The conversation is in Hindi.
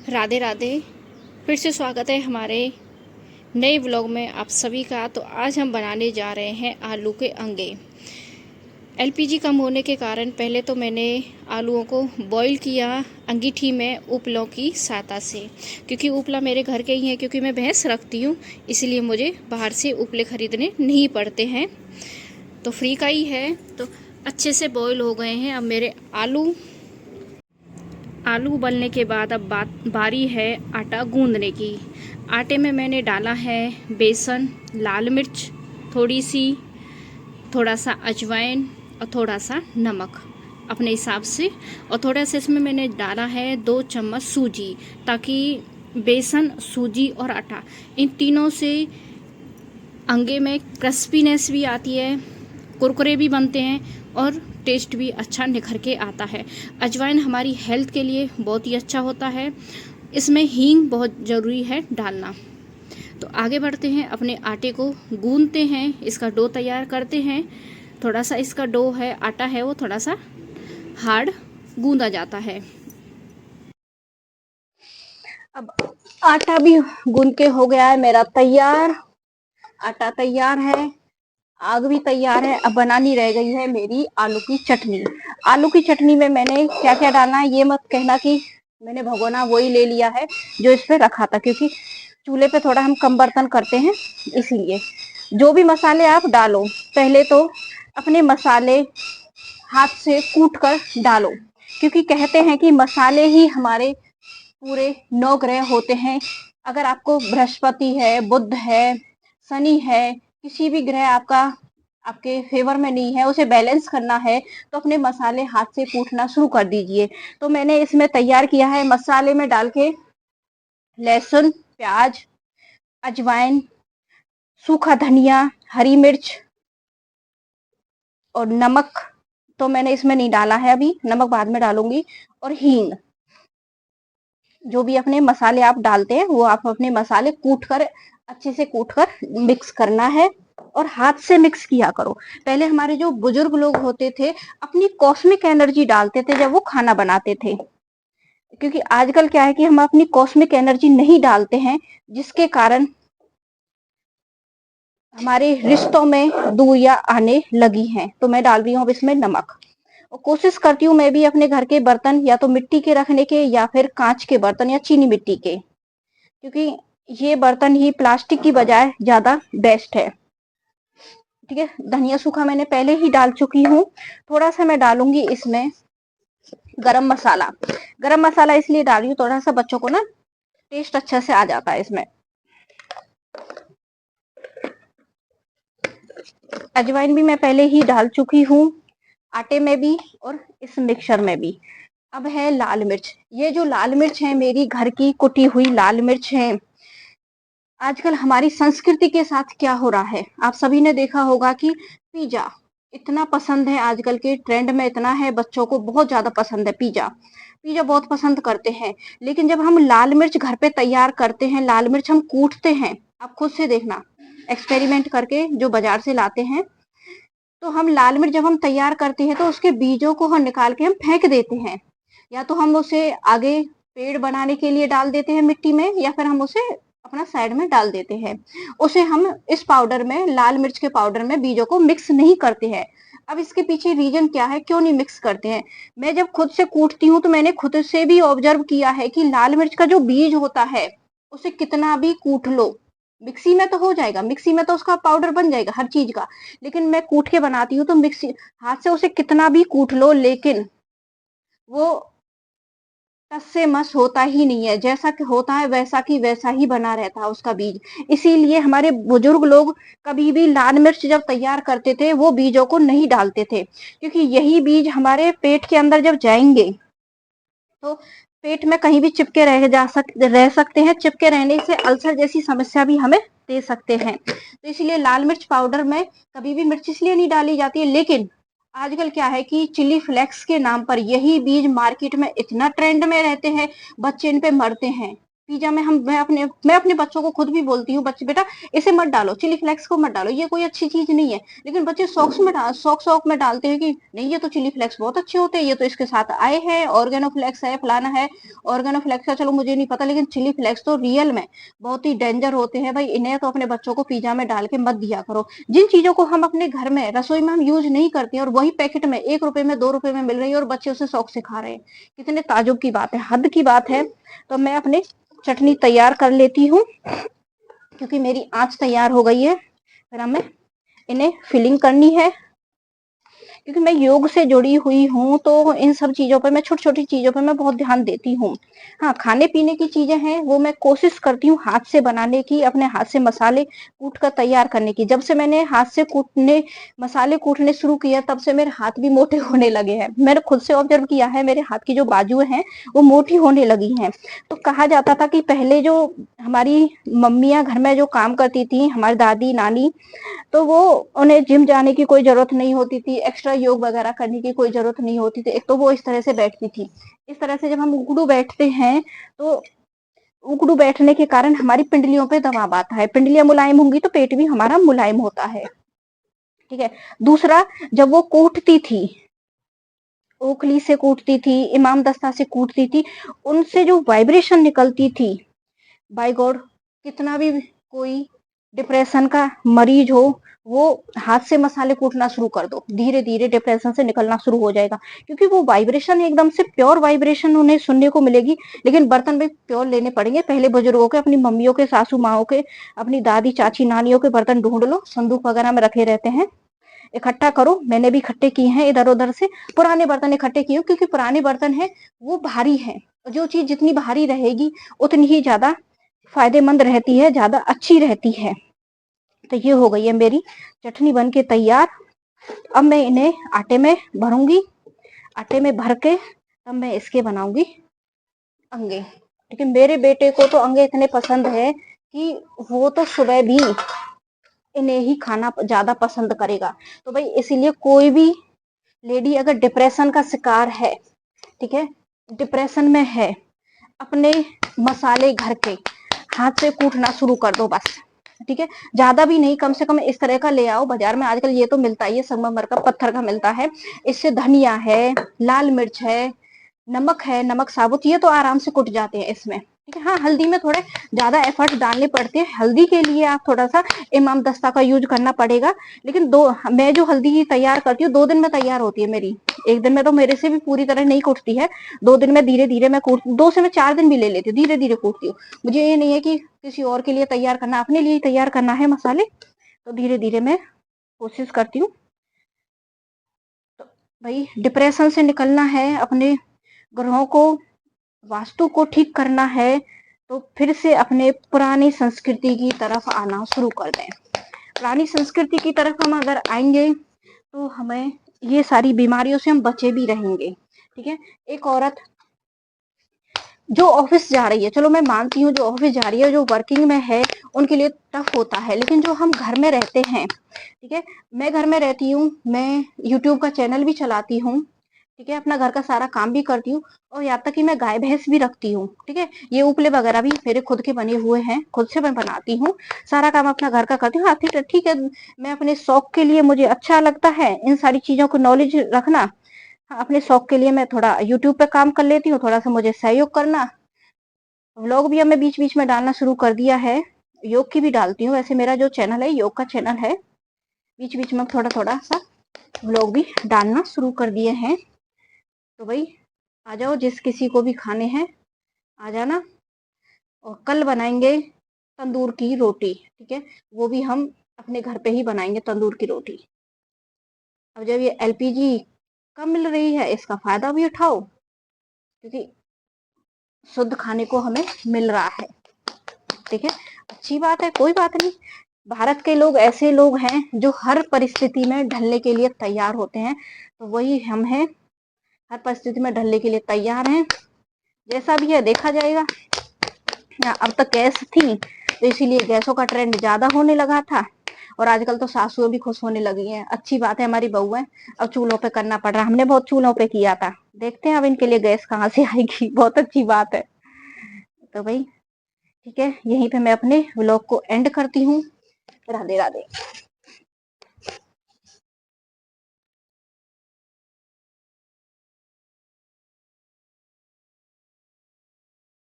राधे राधे। फिर से स्वागत है हमारे नए व्लॉग में आप सभी का। तो आज हम बनाने जा रहे हैं आलू के अंगे। एलपीजी कम होने के कारण पहले तो मैंने आलूओं को बॉईल किया अंगीठी में उपलों की सहायता से, क्योंकि उपला मेरे घर के ही हैं, क्योंकि मैं भैंस रखती हूँ, इसलिए मुझे बाहर से उपले ख़रीदने नहीं पड़ते हैं। तो फ्री का ही है। तो अच्छे से बॉईल हो गए हैं अब मेरे आलू उबलने के बाद अब बारी है आटा गूंदने की। आटे में मैंने डाला है बेसन, लाल मिर्च थोड़ी सी, थोड़ा सा अजवाइन और थोड़ा सा नमक अपने हिसाब से, और थोड़ा सा इसमें मैंने डाला है 2 चम्मच सूजी, ताकि बेसन, सूजी और आटा इन तीनों से अंगे में क्रिस्पीनेस भी आती है, कुरकुरे भी बनते हैं और टेस्ट भी अच्छा निखर के आता है। अजवाइन हमारी हेल्थ के लिए बहुत ही अच्छा होता है। इसमें हींग बहुत ज़रूरी है डालना। तो आगे बढ़ते हैं, अपने आटे को गूंदते हैं, इसका डो तैयार करते हैं। थोड़ा सा इसका डो है, आटा है, वो थोड़ा सा हार्ड गूंदा जाता है। अब आटा भी गूंद के हो गया है मेरा तैयार। आटा तैयार है, आग भी तैयार है। अब बनानी रह गई है मेरी आलू की चटनी। आलू की चटनी में मैंने क्या क्या डालना है ये मत कहना कि मैंने भगोना वही ले लिया है जो इस पे रखा था, क्योंकि चूल्हे पे थोड़ा हम कम बर्तन करते हैं, इसीलिए जो भी मसाले आप डालो पहले तो अपने मसाले हाथ से कूट कर डालो, क्योंकि कहते हैं कि मसाले ही हमारे पूरे 9 ग्रह होते हैं। अगर आपको बृहस्पति है, बुध है, शनि है, किसी भी ग्रह आपका आपके फेवर में नहीं है, उसे बैलेंस करना है तो अपने मसाले हाथ से कूटना शुरू कर दीजिए। तो मैंने इसमें तैयार किया है मसाले में डाल के लहसुन, प्याज, अजवाइन, सूखा धनिया, हरी मिर्च और नमक तो मैंने इसमें नहीं डाला है, अभी नमक बाद में डालूंगी, और हींग। जो भी अपने मसाले आप डालते हैं वो आप अपने मसाले कूट कर अच्छे से कूट कर मिक्स करना है, और हाथ से मिक्स किया करो। पहले हमारे जो बुजुर्ग लोग होते थे अपनी कॉस्मिक एनर्जी डालते थे जब वो खाना बनाते थे, क्योंकि आजकल क्या है कि हम अपनी कॉस्मिक एनर्जी नहीं डालते हैं, जिसके कारण हमारे रिश्तों में दूरियां आने लगी हैं। तो मैं डाल रही हूँ अब इसमें नमक, और कोशिश करती हूँ मैं भी अपने घर के बर्तन या तो मिट्टी के रखने के या फिर कांच के बर्तन या चीनी मिट्टी के, क्योंकि ये बर्तन ही प्लास्टिक की बजाय ज्यादा बेस्ट है। ठीक है, धनिया सूखा मैंने पहले ही डाल चुकी हूँ। थोड़ा सा मैं डालूंगी इसमें गरम मसाला। गरम मसाला इसलिए डाल रही हूँ, थोड़ा सा बच्चों को ना टेस्ट अच्छा से आ जाता है इसमें। अजवाइन भी मैं पहले ही डाल चुकी हूँ, आटे में भी और इस मिक्सचर में भी। अब है लाल मिर्च। ये जो लाल मिर्च है मेरी घर की कुटी हुई लाल मिर्च है। आजकल हमारी संस्कृति के साथ क्या हो रहा है, आप सभी ने देखा होगा कि पिज्जा इतना पसंद है, आजकल के ट्रेंड में इतना है, बच्चों को बहुत ज्यादा पसंद है पिज्जा। पिज्जा बहुत पसंद करते हैं, लेकिन जब हम लाल मिर्च घर पे तैयार करते हैं, लाल मिर्च हम कूटते हैं, आप खुद से देखना एक्सपेरिमेंट करके जो बाजार से लाते हैं, तो हम लाल मिर्च जब हम तैयार करते हैं तो उसके बीजों को हम निकाल के हम फेंक देते हैं, या तो हम उसे आगे पेड़ बनाने के लिए डाल देते हैं मिट्टी में, या फिर हम उसे अपना साइड में डाल देते हैं। उसे हम इस पाउडर में, लाल मिर्च के पाउडर में बीजों को मिक्स नहीं करते हैं। अब इसके पीछे रीजन क्या है, क्यों नहीं मिक्स करते हैं? मैं जब खुद से कूटती हूँ तो मैंने खुद से भी ऑब्जर्व किया है कि लाल मिर्च का जो बीज होता है उसे कितना भी कूट लो, मिक्सी में तो हो जाएगा, मिक्सी में तो उसका पाउडर बन जाएगा हर चीज का, लेकिन मैं कूट के बनाती हूँ तो मिक्सी हाथ से उसे कितना भी कूट लो, लेकिन वो टस से मस होता ही नहीं है। जैसा कि होता है वैसा की वैसा ही बना रहता है उसका बीज। इसीलिए हमारे बुजुर्ग लोग कभी भी लाल मिर्च जब तैयार करते थे वो बीजों को नहीं डालते थे, क्योंकि यही बीज हमारे पेट के अंदर जब जाएंगे तो पेट में कहीं भी चिपके रह सकते हैं। चिपके रहने से अल्सर जैसी समस्या भी हमें दे सकते हैं। तो इसलिए लाल मिर्च पाउडर में कभी भी मिर्च इसलिए नहीं डाली जाती है। लेकिन आजकल क्या है कि चिली फ्लेक्स के नाम पर यही बीज मार्केट में इतना ट्रेंड में रहते हैं, बच्चे इन पे मरते हैं। पिज्जा में मैं अपने बच्चों को खुद भी बोलती हूँ, बच्चे बेटा इसे मत डालो, चिली फ्लेक्स को मत डालो, ये कोई अच्छी चीज नहीं है। लेकिन बच्चे शौक में डालते हैं कि नहीं ये तो चिली फ्लेक्स बहुत अच्छे होते हैं, ये तो इसके साथ आए हैं, ऑर्गेनो फ्लेक्स है, फलाना है। ऑर्गेनो फ्लेक्स का चलो मुझे नहीं पता, लेकिन चिली फ्लेक्स तो रियल में बहुत ही डेंजर होते हैं भाई। इन्हें तो अपने बच्चों को पिज्जा में डाल के मत दिया करो। जिन चीजों को हम अपने घर में रसोई में हम यूज नहीं करते और वही पैकेट में 1 रुपए में 2 रुपए में मिल रही है और बच्चे उसे शौक से खा रहे हैं, कितने ताजुब की बात है, हद की बात है। तो मैं अपने चटनी तैयार कर लेती हूँ क्योंकि मेरी आंच तैयार हो गई है। फिर हमें इन्हें फिलिंग करनी है। क्योंकि मैं योग से जुड़ी हुई हूँ तो इन सब चीजों पर मैं छोटी छोटी चीजों पर मैं बहुत ध्यान देती हूँ। हाँ, खाने पीने की चीजें हैं वो मैं कोशिश करती हूँ हाथ से बनाने की, अपने हाथ से मसाले कूट कर तैयार करने की। जब से मैंने हाथ से मसाले कूटने शुरू किया तब से मेरे हाथ भी मोटे होने लगे हैं। मैंने खुद से ऑब्जर्व किया है, मेरे हाथ की जो बाजुएं हैं वो मोटी होने लगी हैं। तो कहा जाता था कि पहले जो हमारी मम्मियां घर में जो काम करती थी, हमारी दादी नानी, तो वो उन्हें जिम जाने की कोई जरूरत नहीं होती थी, एक्स्ट्रा योग वगैरह करने की कोई जरूरत नहीं होती थी। एक तो वो इस तरह से बैठती थी। इस तरह से जब हम उकड़ू बैठते हैं तो उकड़ू बैठने के कारण हमारी पिंडलियों पे दबाव आता है, पिंडलियां मुलायम होंगी तो पेट भी हमारा मुलायम होता है। ठीक है। दूसरा, जब वो कूटती थी, ओखली से कूटती थी, इमाम दस्ता से कूटती थी, उनसे जो वाइब्रेशन निकलती थी, बाय गॉड, कितना भी कोई डिप्रेशन का मरीज हो, वो हाथ से मसाले कूटना शुरू कर दो, धीरे धीरे डिप्रेशन से निकलना शुरू हो जाएगा। क्योंकि वो वाइब्रेशन एकदम से प्योर वाइब्रेशन उन्हें सुनने को मिलेगी। लेकिन बर्तन भी प्योर लेने पड़ेंगे। पहले बुजुर्गों के, अपनी मम्मियों के, सासू माओ के, अपनी दादी चाची नानियों के बर्तन ढूंढ लो, संदूक वगैरह में रखे रहते हैं, इकट्ठा करो। मैंने भी इकट्ठे किए हैं इधर उधर से, पुराने बर्तन इकट्ठे किए, क्योंकि पुराने बर्तन है वो भारी है। जो चीज जितनी भारी रहेगी उतनी ही ज्यादा फायदेमंद रहती है, ज्यादा अच्छी रहती है। तो ये हो गई है मेरी चटनी बन के तैयार। अब मैं इन्हें आटे में भरूंगी, आटे में भर के तब मैं इसके बनाऊंगी अंगे। ठीक है। मेरे बेटे को तो अंगे इतने पसंद है कि वो तो सुबह भी इन्हें ही खाना ज्यादा पसंद करेगा। तो भाई इसीलिए कोई भी लेडी अगर डिप्रेशन का शिकार है, ठीक है, डिप्रेशन में है, अपने मसाले घर के हाथ से कूटना शुरू कर दो बस। ठीक है। ज्यादा भी नहीं, कम से कम इस तरह का ले आओ। बाजार में आजकल ये तो मिलता ही है, संगमरमर का पत्थर का मिलता है। इससे धनिया है, लाल मिर्च है, नमक है, नमक साबुत, ये तो आराम से कुट जाते हैं इसमें। ठीक है। हाँ, हल्दी में थोड़े ज्यादा एफर्ट डालने पड़ते हैं। हल्दी के लिए आप थोड़ा सा इमाम दस्ता का यूज करना पड़ेगा। लेकिन मैं जो हल्दी तैयार करती हूँ 2 दिन में तैयार होती है मेरी। 1 दिन में तो मेरे से भी पूरी तरह नहीं कूटती है। 2 दिन में धीरे धीरे मैं कूट, 2 से मैं 4 दिन भी ले लेती हूँ, धीरे धीरे कूटती हूँ। मुझे ये नहीं है कि किसी और के लिए तैयार करना, अपने लिए तैयार करना है मसाले, तो धीरे धीरे मैं कोशिश करती हूँ। तो भाई डिप्रेशन से निकलना है, अपने ग्रहों को, वास्तु को ठीक करना है, तो फिर से अपने पुरानी संस्कृति की तरफ आना शुरू कर दें। पुरानी संस्कृति की तरफ हम अगर आएंगे तो हमें ये सारी बीमारियों से हम बचे भी रहेंगे। ठीक है। एक औरत जो ऑफिस जा रही है, चलो मैं मानती हूँ जो ऑफिस जा रही है, जो वर्किंग में है, उनके लिए टफ होता है। लेकिन जो हम घर में रहते हैं, ठीक है, मैं घर में रहती हूँ, मैं यूट्यूब का चैनल भी चलाती हूँ, ठीक है, अपना घर का सारा काम भी करती हूँ, और यहाँ तक कि मैं गाय भैंस भी रखती हूँ। ठीक है। ये उपले वगैरह भी मेरे खुद के बने हुए हैं, खुद से मैं बनाती हूँ, सारा काम अपना घर का करती हूँ। हाँ ठीक है, मैं अपने शौक के लिए, मुझे अच्छा लगता है इन सारी चीजों को नॉलेज रखना। हाँ, अपने शौक के लिए मैं थोड़ा यूट्यूब पे काम कर लेती हूँ, थोड़ा सा मुझे सहयोग करना। व्लॉग भी अब मैं बीच बीच में डालना शुरू कर दिया है, योग की भी डालती हूँ। वैसे मेरा जो चैनल है योग का चैनल है, बीच बीच में थोड़ा थोड़ा सा व्लॉग भी डालना शुरू कर दिए हैं। तो भाई आ जाओ, जिस किसी को भी खाने हैं आ जाना। और कल बनाएंगे तंदूर की रोटी। ठीक है। वो भी हम अपने घर पे ही बनाएंगे तंदूर की रोटी। अब जब ये एलपीजी कम मिल रही है, इसका फायदा भी उठाओ, क्योंकि शुद्ध खाने को हमें मिल रहा है। ठीक है। अच्छी बात है, कोई बात नहीं। भारत के लोग ऐसे लोग हैं जो हर परिस्थिति में ढलने के लिए तैयार होते हैं, तो वही हम हैं, हर परिस्थिति में ढलने के लिए तैयार हैं। जैसा भी है देखा जाएगा। अब तक गैस थी तो इसीलिए गैसों का ट्रेंड ज्यादा होने लगा था, और आजकल तो सासुएं भी खुश होने लगी हैं। अच्छी बात है, हमारी बहुएं अब चूल्हों पे करना पड़ रहा। हमने बहुत चूल्हों पे किया था, देखते हैं अब इनके लिए गैस कहाँ से आएगी। बहुत अच्छी बात है। तो भाई ठीक है, यहीं पे मैं अपने व्लॉग को एंड करती हूँ। राधे राधे।